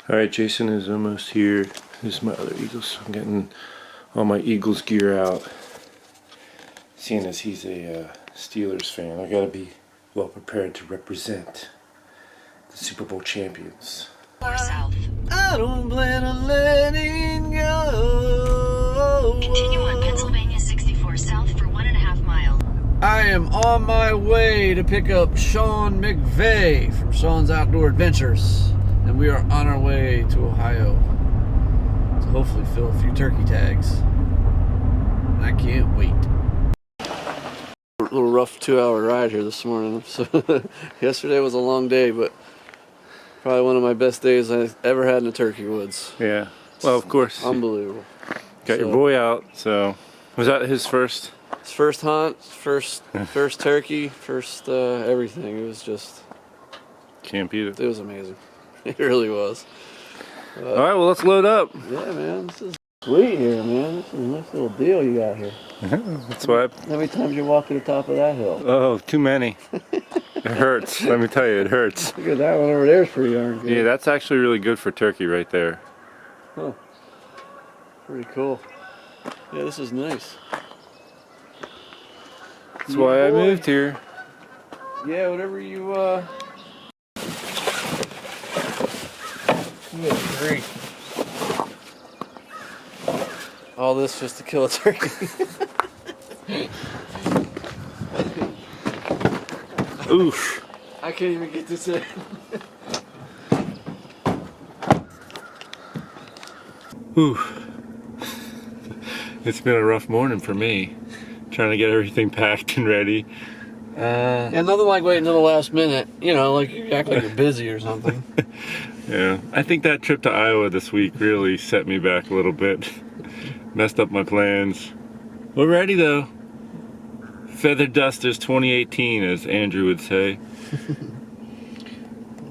Alright, Jason is almost here. This is my other Eagles. I'm getting all my Eagles gear out. Seeing as he's a Steelers fan, I gotta be well prepared to represent the Super Bowl champions. South. I don't plan on letting go. Continue on Pennsylvania 64 South for 1.5 miles. I am on my way to pick up Sean McVay from Sean's Outdoor Adventures. And we are on our way to Ohio to hopefully fill a few turkey tags. I can't wait. A little rough 2-hour ride here this morning. So yesterday was a long day, but probably one of my best days I've ever had in the turkey woods. Yeah. Well, of course. Unbelievable. Got your boy out, so was that his first? His first hunt, first turkey, first everything. It was just, Can't beat it. it was amazing. It really was. All right, well, let's load up. Yeah, man, this is sweet here, man. This is a nice little deal you got here. That's why. How many times you walk to the top of that hill? Oh, too many. It hurts. Let me tell you, it hurts. Look at that one over there. It's pretty darn good. Yeah, that's actually really good for turkey right there. Huh. Pretty cool. Yeah, this is nice. That's why I moved here. Yeah, whatever you Good grief. All this just to kill a turkey. Oof. I can't even get this in. Oof. It's been a rough morning for me. Trying to get everything packed and ready. Yeah, nothing like waiting until the last minute. You know, like you act like you're busy or something. Yeah, I think that trip to Iowa this week really set me back a little bit. Messed up my plans. We're ready though. Feather Dusters 2018, as Andrew would say.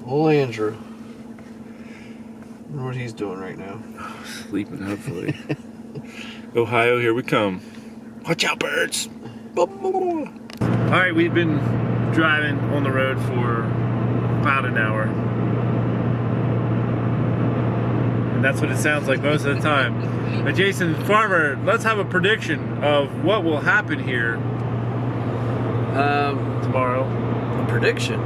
Oh, Andrew. I wonder what he's doing right now. Sleeping, hopefully. Ohio, here we come. Watch out, birds. Alright, we've been driving on the road for about an hour. And that's what it sounds like most of the time. But Jason Farmer, let's have a prediction of what will happen here tomorrow. A prediction?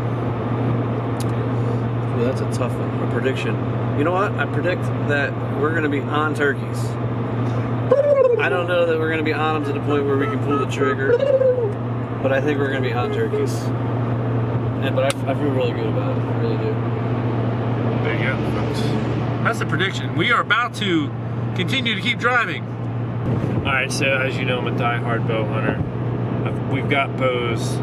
Well, that's a tough one. A prediction. You know what? I predict that we're going to be on turkeys. I don't know that we're going to be on them to the point where we can pull the trigger, but I think we're going to be on turkeys. But I feel really good about it. I really do. There you go, folks. That's the prediction. We are about to continue to keep driving. Alright, so as you know, I'm a die-hard bow hunter. We've got bows,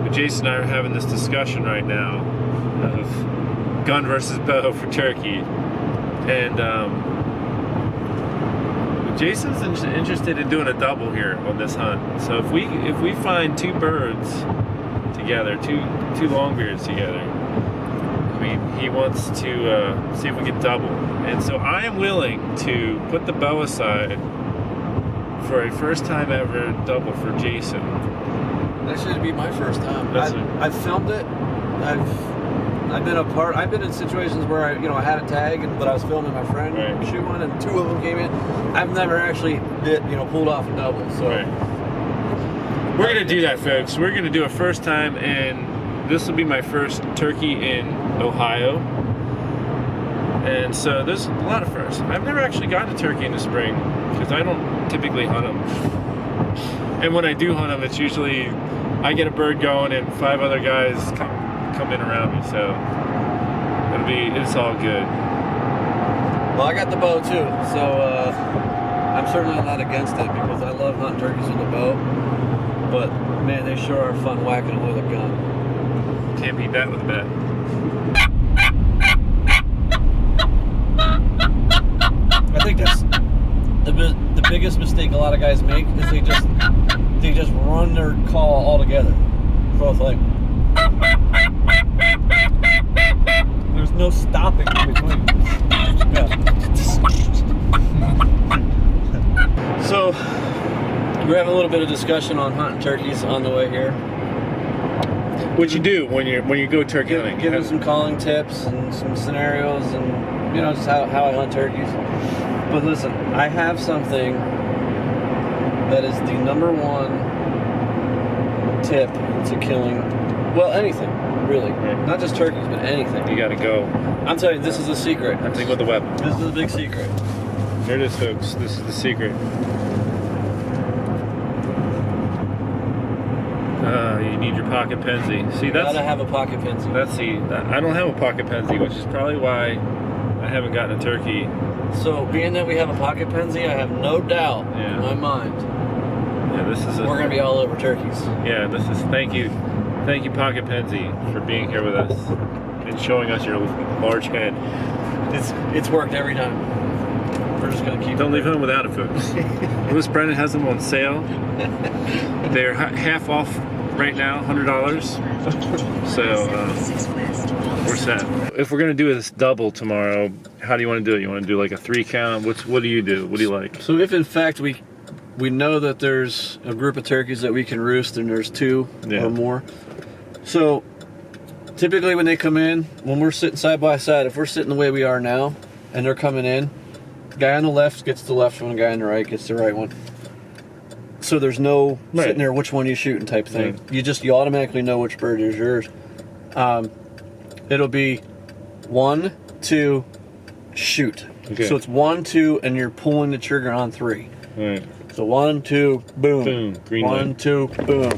but Jason and I are having this discussion right now of gun versus bow for turkey. And Jason's interested in doing a double here on this hunt. So if we find two birds together, two longbeards together, I mean, he wants to see if we can double. And so I am willing to put the bow aside for a first time ever double for Jason. That should be my first time. That's I've filmed it. I've been in situations where I had a tag, but I was filming my friend shoot one, and 2 of them came in. I've never actually pulled off a double. So we're gonna do that, folks. We're gonna do a first time, and this will be my first turkey in Ohio. And so there's a lot of firsts. I've never actually gotten a turkey in the spring because I don't typically hunt them. And when I do hunt them, it's usually I get a bird going and 5 other guys come in around me. So it's all good. Well, I got the bow too, so I'm certainly not against it because I love hunting turkeys with a bow. But man, they sure are fun whacking them with a gun. Can't beat that with a bat. I think that's the biggest mistake a lot of guys make is they just run their call all together. Both like there's no stopping in between. Yeah. So we're having a little bit of discussion on hunting turkeys on the way here. What you do when you go turkey hunting? Give them some calling tips and some scenarios and you know, just how I hunt turkeys. But listen, I have something that is the #1 tip to killing, well, anything, really. Right. Not just turkeys, but anything. You gotta go. I'm telling you, this is a secret. Hunting with a weapon. This is a big secret. Here it is, folks. This is the secret. You need your pocket Penzi. See, You that's gotta have a pocket Penzi. I don't have a pocket Penzi, which is probably why I haven't gotten a turkey. So, being that we have a pocket Penzi, I have no doubt Yeah. in my mind Yeah, this is we're gonna be all over turkeys. Yeah, this is thank you, Pocket Penzi, for being here with us and showing us your large head. It's worked every time. We're just gonna keep. Don't leave home without it, folks. Lewis Brennan has them on sale. They're half off right now, $100. So we're set. If we're gonna do this double tomorrow, how do you want to do it? You want to do like a 3 count? What do you do? What do you like? So if in fact we know that there's a group of turkeys that we can roost and there's 2 Yeah. or more. So typically when they come in, when we're sitting side by side, if we're sitting the way we are now and they're coming in, guy on the left gets the left one, guy on the right gets the right one. So there's no Right. sitting there, which one you shooting type thing. Yeah. You automatically know which bird is yours. It'll be 1, 2, shoot. Okay. So it's 1, 2, and you're pulling the trigger on 3. All right. So 1, 2, boom. Boom. Green 1, light. 2, boom.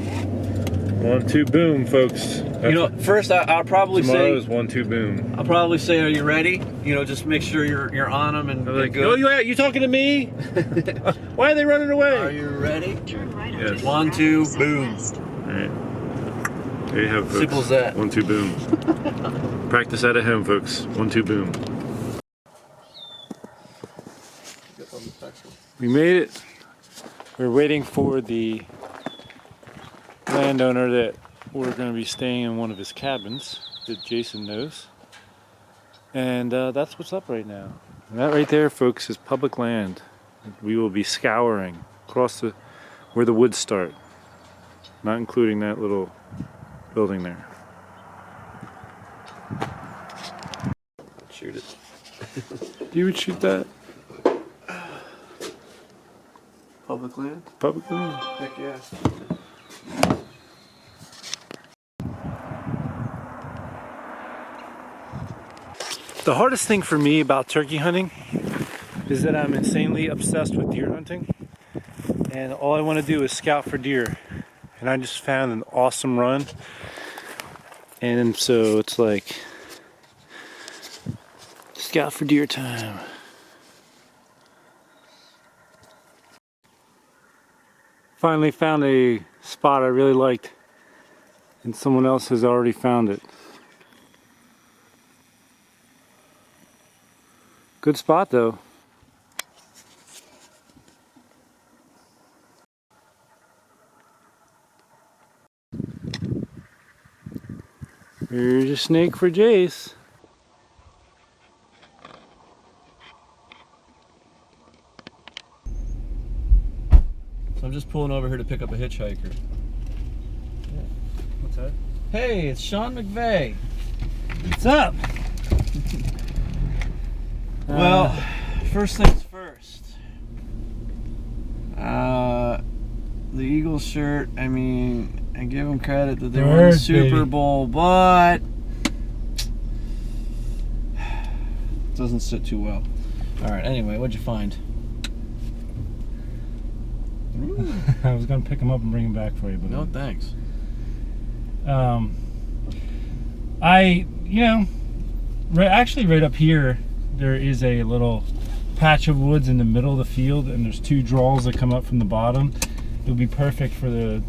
1, 2, boom, folks. You know, first I'll probably tomorrow say, is 1, 2, boom. are you ready? You know, just make sure you're on them and I'm like, good. oh yeah, you talking to me? Why are they running away? Are you ready? Turn right Yes. onto 1, 2, boom. Southwest. All right. There you have it, folks. Simple as that. 1, 2, boom. Practice that at home, folks. 1, 2, boom. We made it. We're waiting for the landowner that we're going to be staying in one of his cabins that Jason knows. And that's what's up right now. And that right there, folks, is public land. We will be scouring across where the woods start, not including that little building there. Shoot it. You would shoot that? Public land? Public land? Heck yeah. The hardest thing for me about turkey hunting is that I'm insanely obsessed with deer hunting, and all I want to do is scout for deer. And I just found an awesome run, and so it's like scout for deer time. Finally found a spot I really liked, and someone else has already found it. Good spot though. Here's a snake for Jace. So I'm just pulling over here to pick up a hitchhiker. What's that? Hey, it's Sean McVeigh. What's up? Well, first things first. The Eagles shirt, I mean, I give them credit that they won the Birds, Super baby. Bowl, but doesn't sit too well. All right, anyway, what'd you find? I was gonna pick him up and bring him back for you, but No, thanks. Actually right up here there is a little patch of woods in the middle of the field, and there's 2 draws that come up from the bottom. It would be perfect for the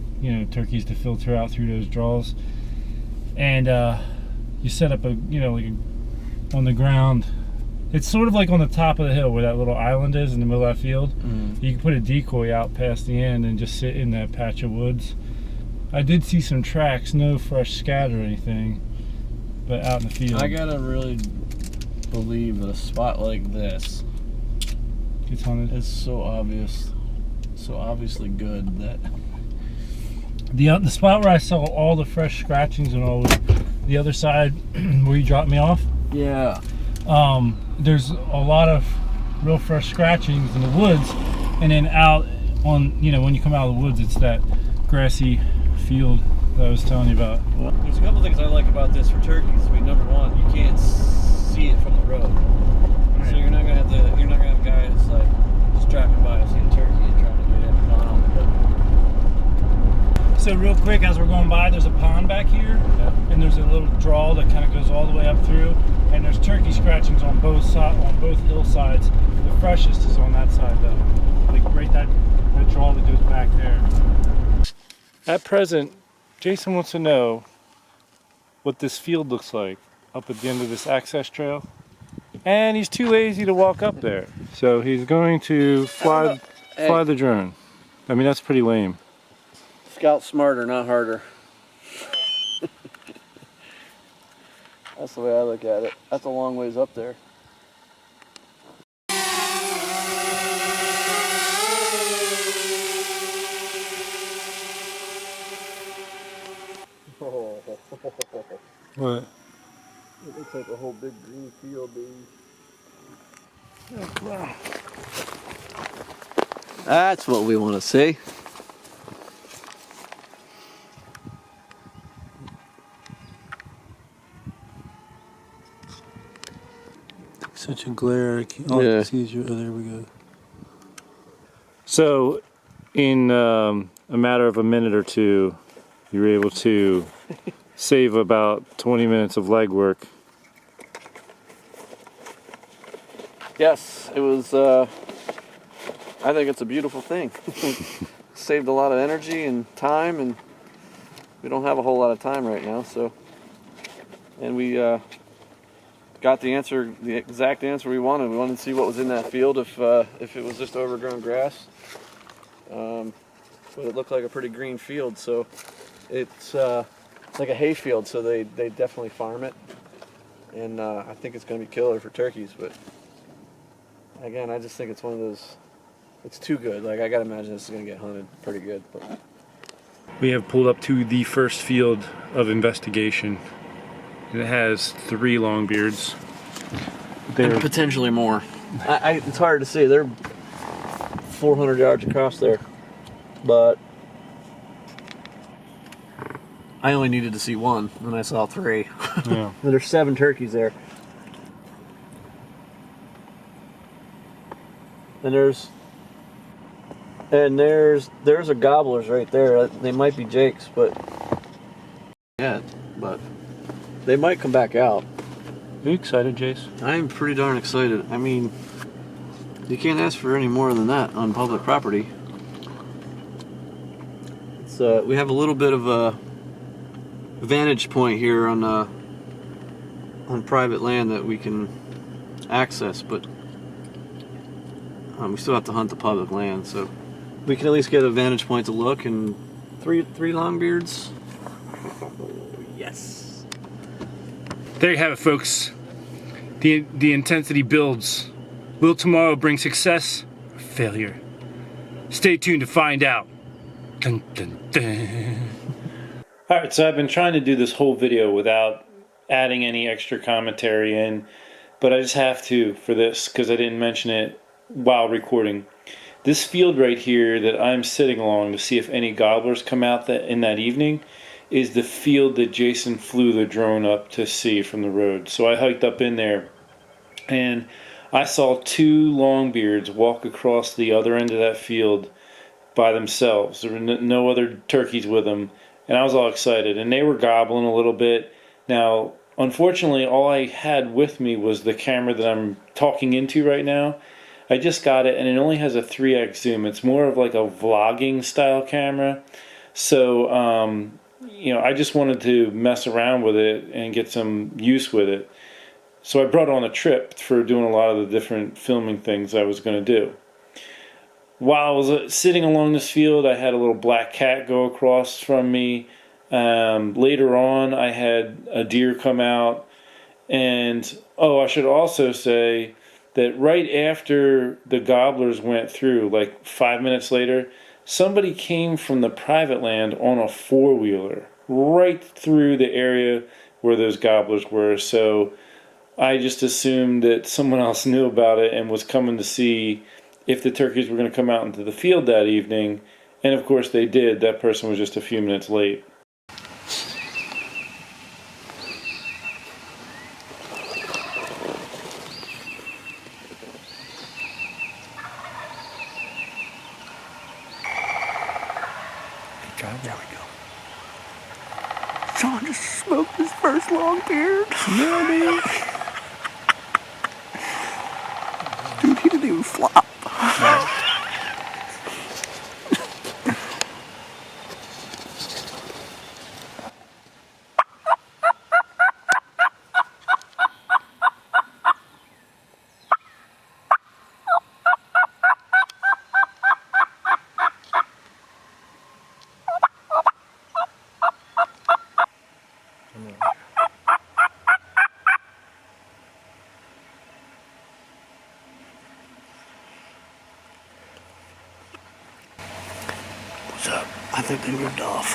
turkeys to filter out through those draws. And you set up on the ground. It's sort of like on the top of the hill where that little island is in the middle of that field. You can put a decoy out past the end and just sit in that patch of woods. I did see some tracks, no fresh scat or anything, but out in the field. I gotta really believe that a spot like this Gets hunted. is so obviously good that The spot where I saw all the fresh scratchings and all was the other side where you dropped me off. yeah. there's a lot of real fresh scratchings in the woods, and then out on, you know, when you come out of the woods, it's that grassy field that I was telling you about. There's a couple things I like about this for turkeys. I mean, number one, you can't see it from the road, right. So you're not gonna have guys like just driving by and seeing a turkey and trying to get it on. So real quick, as we're going by, there's a pond back here, and there's a little draw that kind of goes all the way up through, and there's turkey scratchings on both hillsides. The freshest is on that side though, like right that draw that goes back there. At present, Jason wants to know what this field looks like up at the end of this access trail, and he's too lazy to walk up there, so he's going to fly the drone. I mean, that's pretty lame. Scout smarter, not harder. That's the way I look at it. That's a long ways up there. What? It looks like a whole big green field, dude. That's what we want to see. Such a glare. All I can see is your. Oh, there we go. So, in a matter of a minute or two, you were able to save about 20 minutes of legwork. Yes, it was. I think it's a beautiful thing. Saved a lot of energy and time, and we don't have a whole lot of time right now. So, and we got the answer, the exact answer we wanted. We wanted to see what was in that field, if it was just overgrown grass. But it looked like a pretty green field, so it's like a hay field. So they definitely farm it, and I think it's going to be killer for turkeys. But again, I just think it's one of those. It's too good. Like, I gotta imagine this is gonna get hunted pretty good. But We have pulled up to the first field of investigation. It has 3 longbeards. and potentially more. It's hard to see. They're 400 yards across there, but I only needed to see one, and I saw 3. Yeah. There's 7 turkeys there. And there's a gobblers right there. They might be Jake's, but they might come back out. Are you excited, Jace? I'm pretty darn excited. I mean, you can't ask for any more than that on public property. It's we have a little bit of a vantage point here on private land that we can access, but we still have to hunt the public land, so we can at least get a vantage point to look. And 3 longbeards. Yes. There you have it, folks. The intensity builds. Will tomorrow bring success or failure? Stay tuned to find out. Dun, dun, dun. All right, so I've been trying to do this whole video without adding any extra commentary in, but I just have to for this because I didn't mention it while recording. This field right here that I'm sitting along to see if any gobblers come out in that evening is the field that Jason flew the drone up to see from the road. So I hiked up in there, and I saw 2 longbeards walk across the other end of that field by themselves. There were no other turkeys with them, and I was all excited, and they were gobbling a little bit. Now, unfortunately, all I had with me was the camera that I'm talking into right now. I just got it, and it only has a 3x zoom. It's more of like a vlogging style camera. So, you know, I just wanted to mess around with it and get some use with it. So I brought on a trip for doing a lot of the different filming things I was going to do. While I was sitting along this field, I had a little black cat go across from me. Later on, I had a deer come out. And, oh, I should also say that right after the gobblers went through, like 5 minutes later, somebody came from the private land on a 4-wheeler right through the area where those gobblers were. So I just assumed that someone else knew about it and was coming to see if the turkeys were going to come out into the field that evening. And of course they did. That person was just a few minutes late. God, there we go. Sean just smoked his first long beard. Yeah, man. Dude, he didn't even flop. What's up? I think they moved off.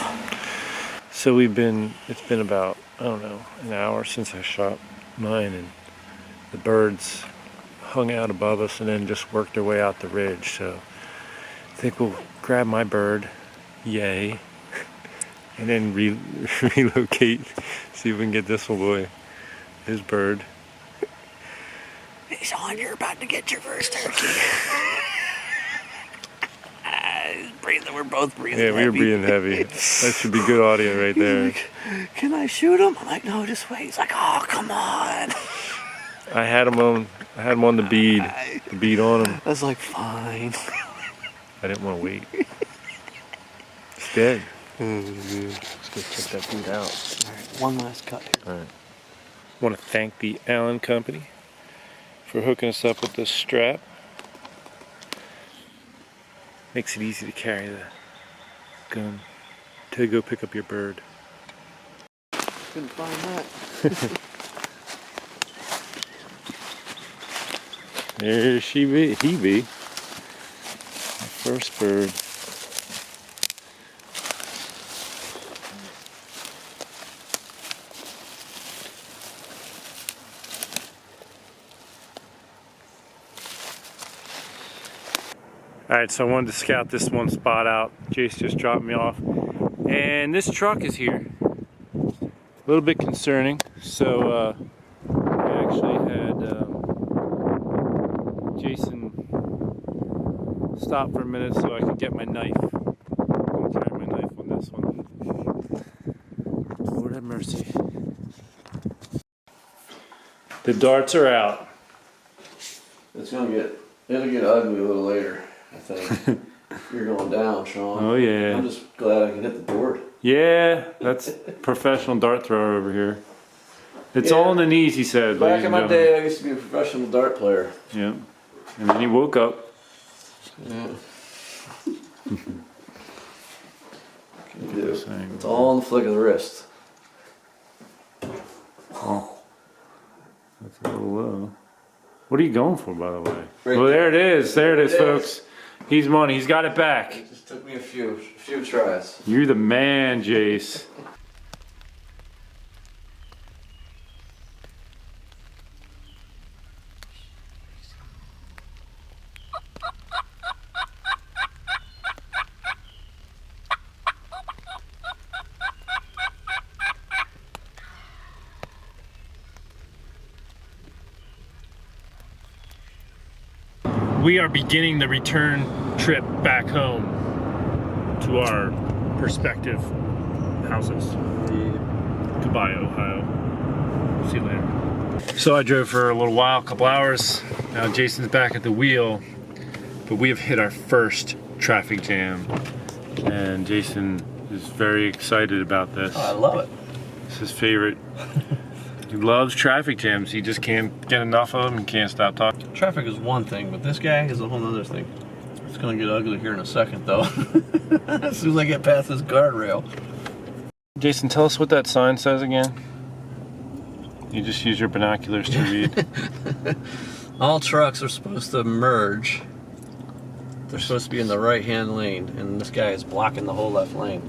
So it's been about, I don't know, an hour since I shot mine, and the birds hung out above us and then just worked their way out the ridge. So I think we'll grab my bird, yay, and then relocate, see if we can get this one boy, his bird. Hey, Sean, you're about to get your first turkey. He's breathing. We're both breathing. Yeah, we were breathing heavy. That should be good audio right there. Like, can I shoot him? I'm like, no, just wait. He's like, oh, come on. I had him on the bead on him. I was like, fine. I didn't want to wait. It's dead. Let's go check that bead out. All right, one last cut here. All right. I want to thank the Allen Company for hooking us up with this strap. Makes it easy to carry the gun to go pick up your bird. Couldn't find that. There he be. My first bird. Alright, so I wanted to scout this one spot out. Jace just dropped me off. And this truck is here. A little bit concerning. So I actually had Jason stop for a minute so I could get my knife. I'm gonna carry my knife on this one. Lord have mercy. The darts are out. It'll get ugly a little later, I think. You're going down, Sean. Oh yeah. I'm just glad I can hit the board. Yeah, that's professional dart thrower over here. It's all in the knees, he said. Back in my day, I used to be a professional dart player. Yeah. And then he woke up. Yeah. It's all in the flick of the wrist. Oh, that's a little low. What are you going for, by the way? Right Well, there. there it is. There it is, There it is. folks. He's money. He's got it back. It just took me a few tries. You're the man, Jace. We are beginning the return trip back home to our prospective houses. Goodbye, Ohio. See you later. So I drove for a little while, a couple hours. Now Jason's back at the wheel, but we have hit our first traffic jam. And Jason is very excited about this. Oh, I love it. It's his favorite. He loves traffic jams. He just can't get enough of them and can't stop talking. Traffic is one thing, but this guy is a whole other thing. It's gonna get ugly here in a second, though. As soon as I get past this guardrail. Jason, tell us what that sign says again. You just use your binoculars to read. All trucks are supposed to merge. They're supposed to be in the right-hand lane, and this guy is blocking the whole left lane.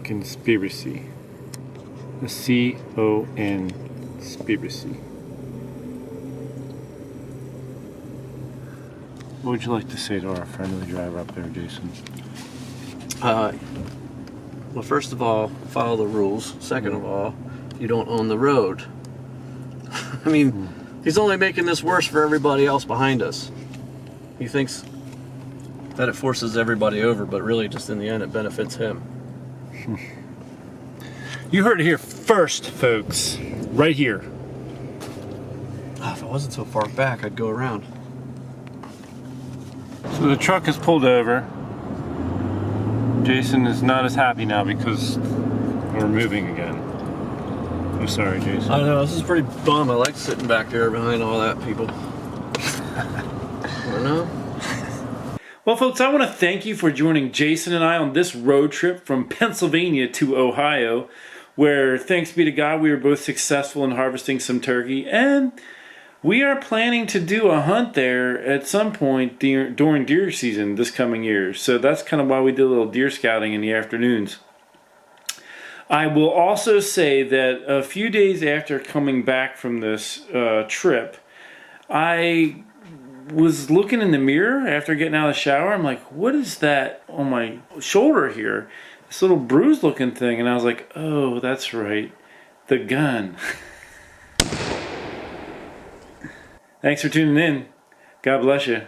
conspiracy. A C-O-N conspiracy. What would you like to say to our friendly driver up there, Jason? Well, first of all, follow the rules. Second of all, you don't own the road. I mean, he's only making this worse for everybody else behind us. He thinks that it forces everybody over, but really just in the end it benefits him. You heard it here first, folks. Right here. Oh, if it wasn't so far back, I'd go around. So the truck is pulled over. Jason is not as happy now because we're moving again. I'm sorry, Jason. I know, this is pretty bum. I like sitting back there behind all that people. I don't know. Well, folks, I want to thank you for joining Jason and I on this road trip from Pennsylvania to Ohio, where, thanks be to God, we were both successful in harvesting some turkey, and we are planning to do a hunt there at some point during deer season this coming year. So that's kind of why we did a little deer scouting in the afternoons. I will also say that a few days after coming back from this trip, I was looking in the mirror after getting out of the shower. I'm like, what is that on my shoulder here? This little bruise looking thing. And I was like, oh, that's right. The gun. Thanks for tuning in. God bless you.